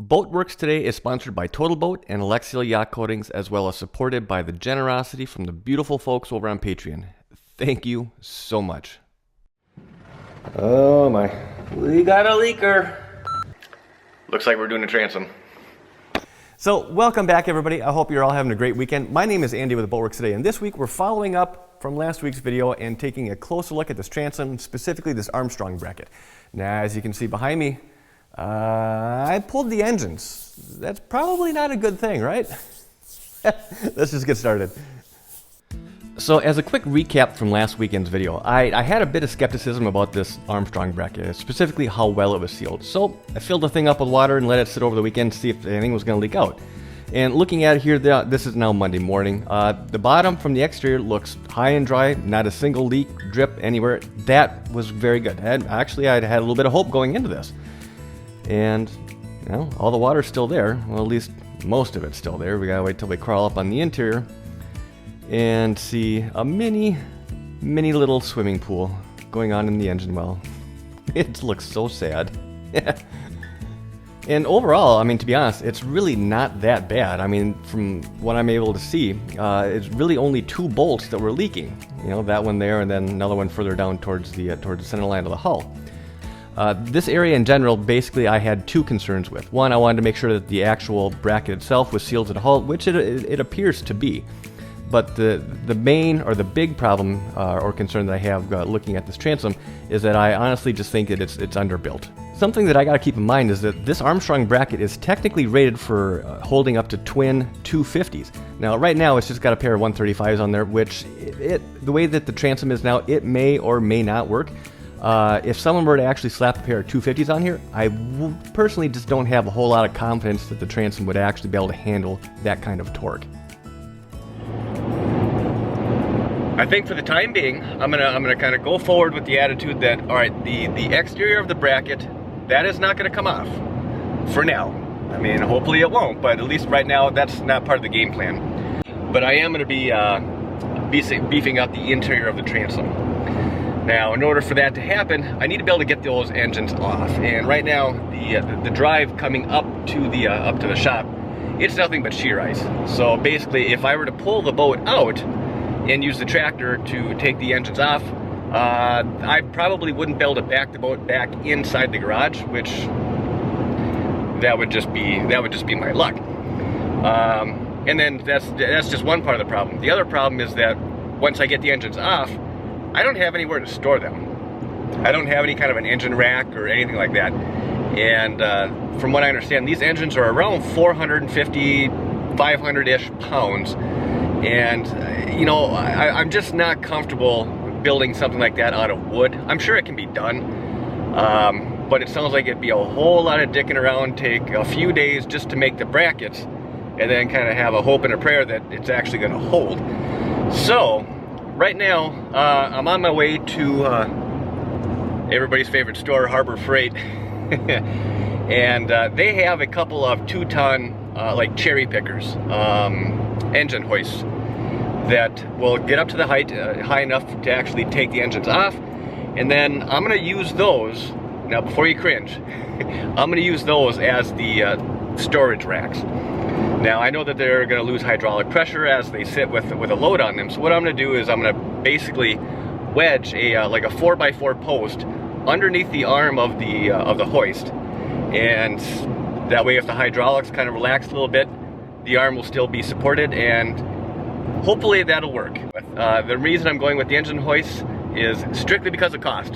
Boatworks today is sponsored by Total Boat and Alexseal Yacht Coatings, as well as supported by the generosity from the beautiful folks over on Patreon. Thank you so much. Oh my, we got a leaker. Looks like we're doing a transom. So welcome back everybody. I hope you're all having a great weekend. My name is Andy with Boatworks today, and this week we're following up from last week's video and taking a closer look at this transom, specifically this Armstrong bracket. Now, as you can see behind me, I pulled the engines. That's probably not a good thing, right? Let's just get started. So as a quick recap from last weekend's video, I had a bit of skepticism about this Armstrong bracket, specifically how well it was sealed. So I filled the thing up with water and let it sit over the weekend to see if anything was going to leak out. And looking at it here, this is now Monday morning. The bottom from the exterior looks high and dry, not a single leak, drip anywhere. That was very good. Actually, I had a little bit of hope going into this. And, you know, all the water's still there. Well, at least most of it's still there. We gotta wait till we crawl up on the interior and see a mini little swimming pool going on in the engine well. It looks so sad. And overall, I mean, to be honest, it's really not that bad. I mean, from what I'm able to see, it's really only two bolts that were leaking. You know, that one there and then another one further down towards the center line of the hull. This area in general, basically I had two concerns with. One, I wanted to make sure that the actual bracket itself was sealed to the hull, which it appears to be. But the main or the big problem or concern that I have looking at this transom is that I honestly just think that it's underbuilt. Something that I gotta keep in mind is that this Armstrong bracket is technically rated for holding up to twin 250s. Now right now it's just got a pair of 135s on there, which the way that the transom is now, it may or may not work. If someone were to actually slap a pair of 250s on here, I personally just don't have a whole lot of confidence that the transom would actually be able to handle that kind of torque. I think for the time being, I'm gonna kind of go forward with the attitude that, all right, the exterior of the bracket, that is not gonna come off for now. I mean, hopefully it won't, but at least right now that's not part of the game plan. But I am gonna be beefing up the interior of the transom. Now, in order for that to happen, I need to be able to get those engines off. And right now, the drive coming up to the shop, it's nothing but shear ice. So basically, if I were to pull the boat out and use the tractor to take the engines off, I probably wouldn't be able to back the boat back inside the garage, which that would just be my luck. And then that's just one part of the problem. The other problem is that once I get the engines off, I don't have anywhere to store them. I don't have any kind of an engine rack or anything like that. And from what I understand, these engines are around 450, 500-ish pounds. And, you know, I'm just not comfortable building something like that out of wood. I'm sure it can be done, but it sounds like it'd be a whole lot of dicking around, take a few days just to make the brackets, and then kind of have a hope and a prayer that it's actually gonna hold. So, right now, I'm on my way to everybody's favorite store, Harbor Freight, and they have a couple of 2-ton like cherry pickers, engine hoists that will get up to the height high enough to actually take the engines off, and then I'm gonna use those. Now, before you cringe, I'm gonna use those as the storage racks. Now, I know that they're gonna lose hydraulic pressure as they sit with a load on them. So what I'm gonna do is I'm gonna basically wedge like a 4x4 post underneath the arm of the hoist. And that way, if the hydraulics kind of relax a little bit, the arm will still be supported, and hopefully that'll work. The reason I'm going with the engine hoists is strictly because of cost.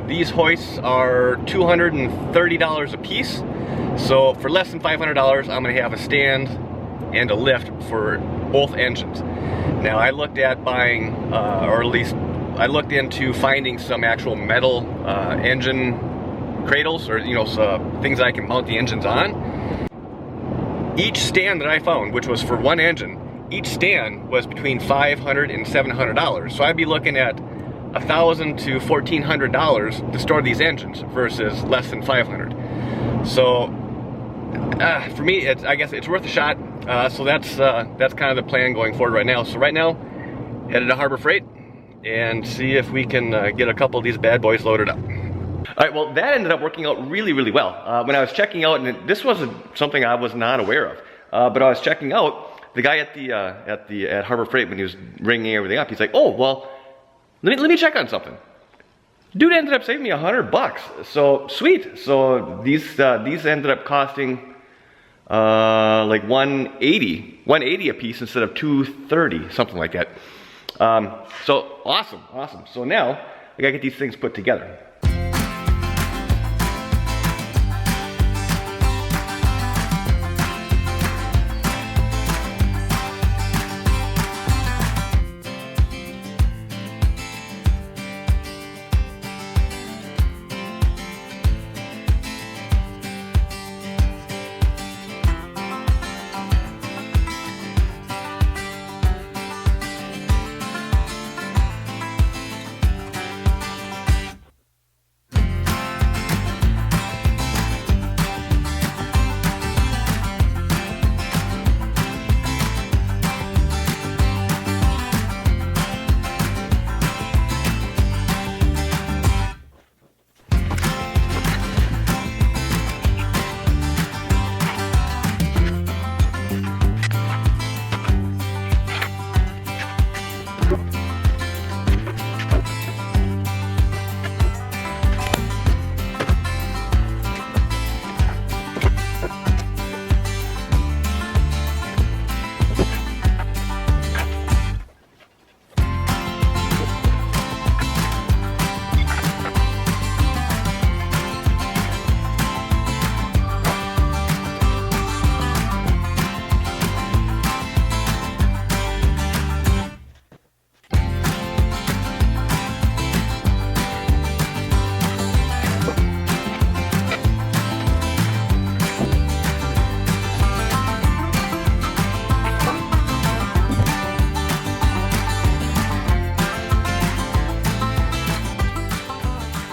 These hoists are $230 a piece. So for less than $500, I'm gonna have a stand and a lift for both engines. Now, I looked at buying, or at least I looked into finding some actual metal engine cradles, or, you know, things I can mount the engines on. Each stand that I found, which was for one engine, each stand was between $500 and $700. So I'd be looking at $1,000 to $1,400 to store these engines versus less than $500. So for me, I guess it's worth a shot. So that's kind of the plan going forward right now. So right now, headed to Harbor Freight and see if we can get a couple of these bad boys loaded up. All right, well, that ended up working out really, really well. When I was checking out, and this wasn't something I was not aware of, but I was checking out, the guy at Harbor Freight, when he was ringing everything up, he's like, oh, well, let me check on something. Dude ended up saving me $100. So sweet. So these ended up costing like $180 a piece instead of $230, something like that. So awesome. So now I gotta get these things put together.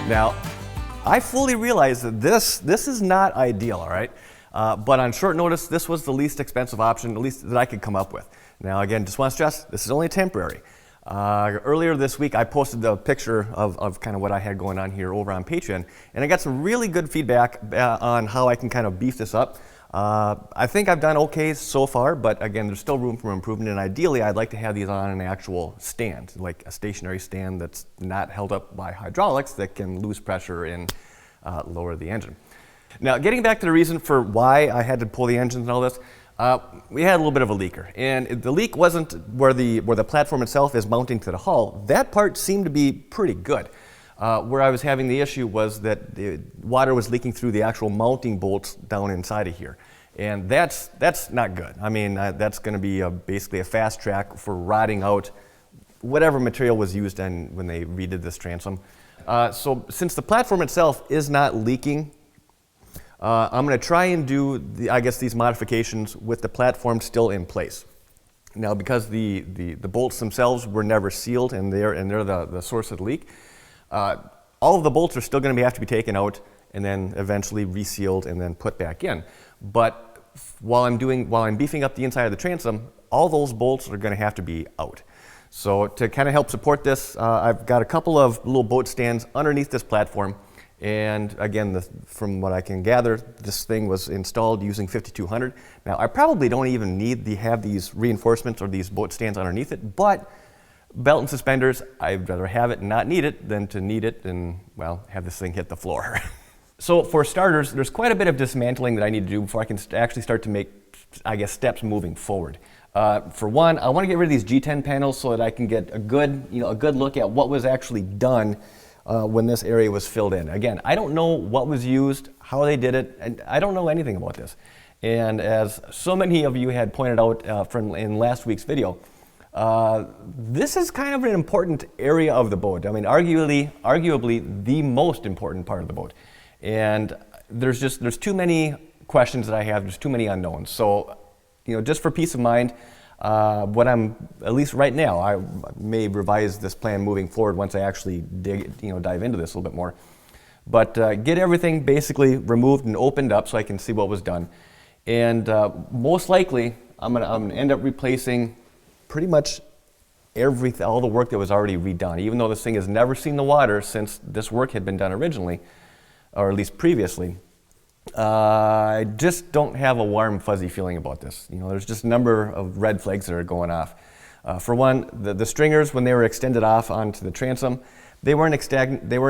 Now, I fully realize that this is not ideal, all right? But on short notice, this was the least expensive option, at least that I could come up with. Now, again, just want to stress, this is only temporary. Earlier this week, I posted a picture of kind of what I had going on here over on Patreon, and I got some really good feedback on how I can kind of beef this up. I think I've done okay so far, but again, there's still room for improvement, and ideally, I'd like to have these on an actual stand, like a stationary stand that's not held up by hydraulics that can lose pressure and lower the engine. Now, getting back to the reason for why I had to pull the engines and all this, we had a little bit of a leaker, and the leak wasn't where the platform itself is mounting to the hull. That part seemed to be pretty good. Where I was having the issue was that the water was leaking through the actual mounting bolts down inside of here. And that's not good. I mean, that's going to be basically a fast track for rotting out whatever material was used when they redid this transom. So since the platform itself is not leaking, I'm going to try and do, these modifications with the platform still in place. Now, because the bolts themselves were never sealed and they're the source of the leak, all of the bolts are still going to have to be taken out and then eventually resealed and then put back in. But while I'm beefing up the inside of the transom, all those bolts are going to have to be out. So to kind of help support this, I've got a couple of little boat stands underneath this platform. And again, from what I can gather, this thing was installed using 5200. Now, I probably don't even need to have these reinforcements or these boat stands underneath it, but belt and suspenders, I'd rather have it and not need it than to need it and, well, have this thing hit the floor. So for starters, there's quite a bit of dismantling that I need to do before I can actually start to make, steps moving forward. For one, I want to get rid of these G10 panels so that I can get a good look at what was actually done when this area was filled in. Again, I don't know what was used, how they did it, and I don't know anything about this. And as so many of you had pointed out in last week's video, this is kind of an important area of the boat. I mean, arguably the most important part of the boat. And there's too many questions that I have, there's too many unknowns. So, just for peace of mind, at least right now, I may revise this plan moving forward once I actually dive into this a little bit more. But get everything basically removed and opened up so I can see what was done. And most likely, I'm gonna end up replacing pretty much all the work that was already redone. Even though this thing has never seen the water since this work had been done originally, or at least previously, I just don't have a warm, fuzzy feeling about this. You know, there's just a number of red flags that are going off. For one, the stringers, when they were extended off onto the transom, they weren't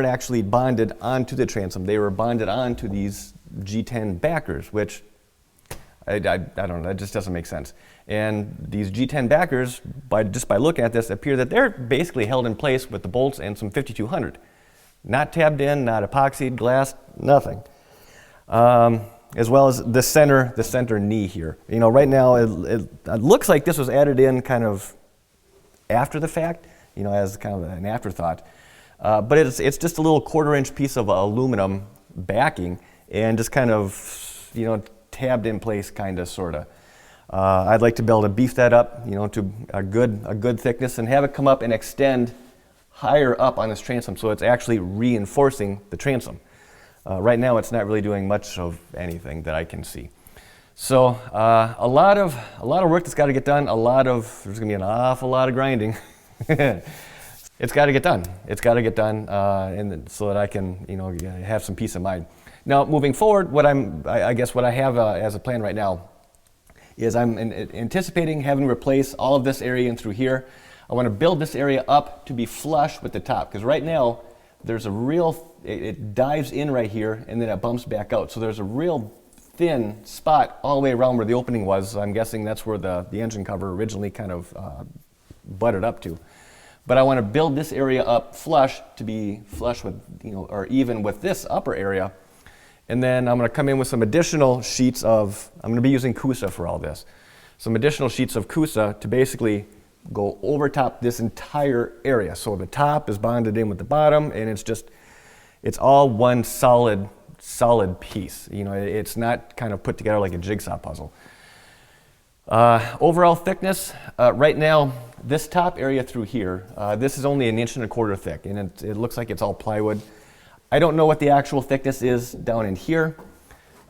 actually bonded onto the transom. They were bonded onto these G10 backers, which I don't know, that just doesn't make sense. And these G10 backers, just by looking at this, appear that they're basically held in place with the bolts and some 5200. Not tabbed in, not epoxied, glass, nothing. As well as the center knee here. You know, right now it looks like this was added in kind of after the fact, you know, as kind of an afterthought. But it's just a little 1/4 inch piece of aluminum backing and just kind of, you know, tabbed in place, kind of, sort of. I'd like to be able to beef that up, you know, to a good thickness and have it come up and extend higher up on this transom, so it's actually reinforcing the transom. Right now, it's not really doing much of anything that I can see. So a lot of work that's got to get done. There's going to be an awful lot of grinding. It's got to get done. It's got to get done, and so that I can, you know, have some peace of mind. Now, moving forward, I guess what I have as a plan right now is I'm anticipating having to replace all of this area in through here. I want to build this area up to be flush with the top, because right now there's a it dives in right here and then it bumps back out. So there's a real thin spot all the way around where the opening was. I'm guessing that's where the engine cover originally kind of butted up to. But I want to build this area up flush to be flush with, you know, or even with this upper area. And then I'm going to come in with some additional sheets of, I'm going to be using Kusa for all this. Some additional sheets of Kusa to basically go over top this entire area. So the top is bonded in with the bottom, and it's all one solid piece. You know, it's not kind of put together like a jigsaw puzzle. Overall thickness, right now, this top area through here, this is only 1.25 inches thick, and it looks like it's all plywood. I don't know what the actual thickness is down in here,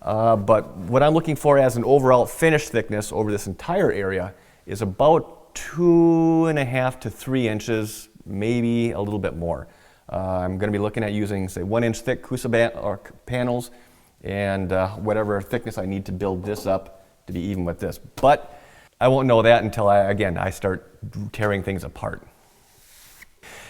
but what I'm looking for as an overall finished thickness over this entire area is about 2.5 to 3 inches, maybe a little bit more. I'm going to be looking at using, say, 1 inch thick Kusa panels and whatever thickness I need to build this up to be even with this. But I won't know that until I start tearing things apart.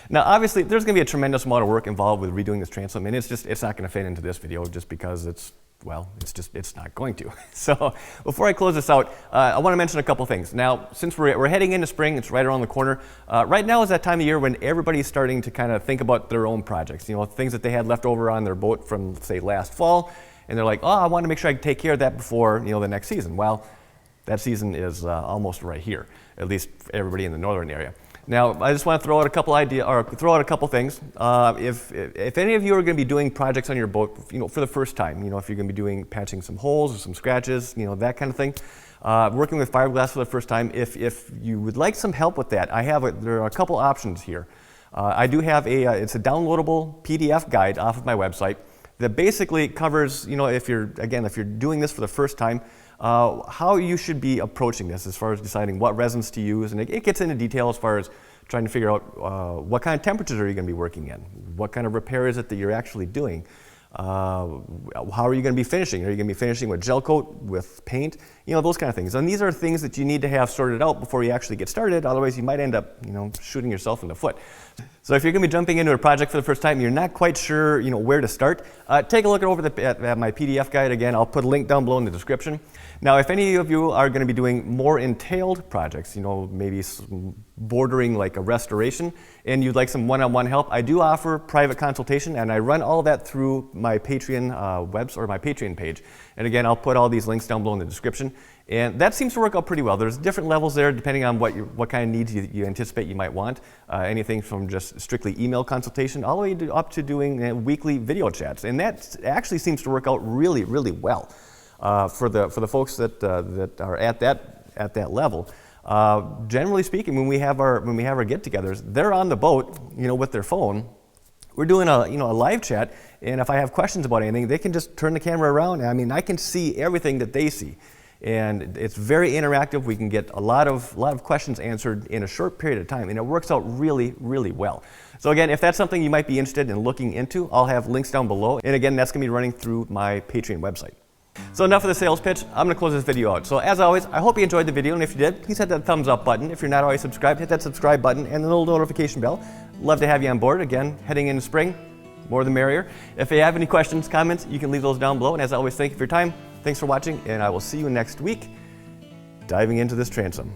Now, obviously, there's going to be a tremendous amount of work involved with redoing this transom, and it's not going to fit into this video just because it's not going to. So before I close this out, I want to mention a couple things. Now, since we're heading into spring, it's right around the corner. Right now is that time of year when everybody's starting to kind of think about their own projects, you know, things that they had left over on their boat from, say, last fall, and they're like, oh, I want to make sure I can take care of that before, you know, the next season. Well, that season is almost right here, at least everybody in the northern area. Now, I just want to throw out a couple things. If any of you are going to be doing projects on your boat, you know, for the first time, you know, if you're going to be patching some holes or some scratches, you know, that kind of thing, working with fiberglass for the first time, if you would like some help with that, there are a couple options here. I do have it's a downloadable PDF guide off of my website that basically covers, you know, if you're doing this for the first time, how you should be approaching this as far as deciding what resins to use, and it gets into detail as far as trying to figure out what kind of temperatures are you going to be working in, what kind of repair is it that you're actually doing, how are you going to be finishing? Are you going to be finishing with gel coat, with paint, you know, those kind of things. And these are things that you need to have sorted out before you actually get started, otherwise you might end up, you know, shooting yourself in the foot. So if you're going to be jumping into a project for the first time and you're not quite sure, you know, where to start, take a look at my PDF guide. Again, I'll put a link down below in the description. Now, if any of you are going to be doing more entailed projects, you know, maybe bordering like a restoration, and you'd like some one-on-one help, I do offer private consultation, and I run all that through my Patreon my Patreon page. And again, I'll put all these links down below in the description. And that seems to work out pretty well. There's different levels there depending on what kind of needs you anticipate you might want. Anything from just strictly email consultation all the way up to doing weekly video chats. And that actually seems to work out really, really well for the folks that are at that level. Generally speaking, when we have our get-togethers, they're on the boat, you know, with their phone. We're doing a live chat, and if I have questions about anything, they can just turn the camera around. I mean, I can see everything that they see. And it's very interactive. We can get a lot of questions answered in a short period of time, and it works out really, really well. So again, if that's something you might be interested in looking into, I'll have links down below. And again, that's gonna be running through my Patreon website. So enough of the sales pitch. I'm gonna close this video out. So as always, I hope you enjoyed the video, and if you did, please hit that thumbs up button. If you're not already subscribed, hit that subscribe button and the little notification bell. Love to have you on board. Again, heading into spring, more the merrier. If you have any questions, comments, you can leave those down below. And as always, thank you for your time. Thanks for watching, and I will see you next week, diving into this transom.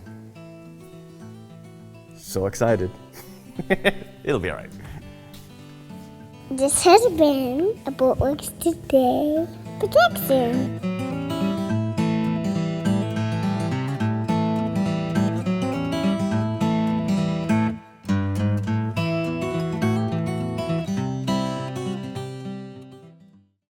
So excited. It'll be all right. This has been a Boatworks Today production.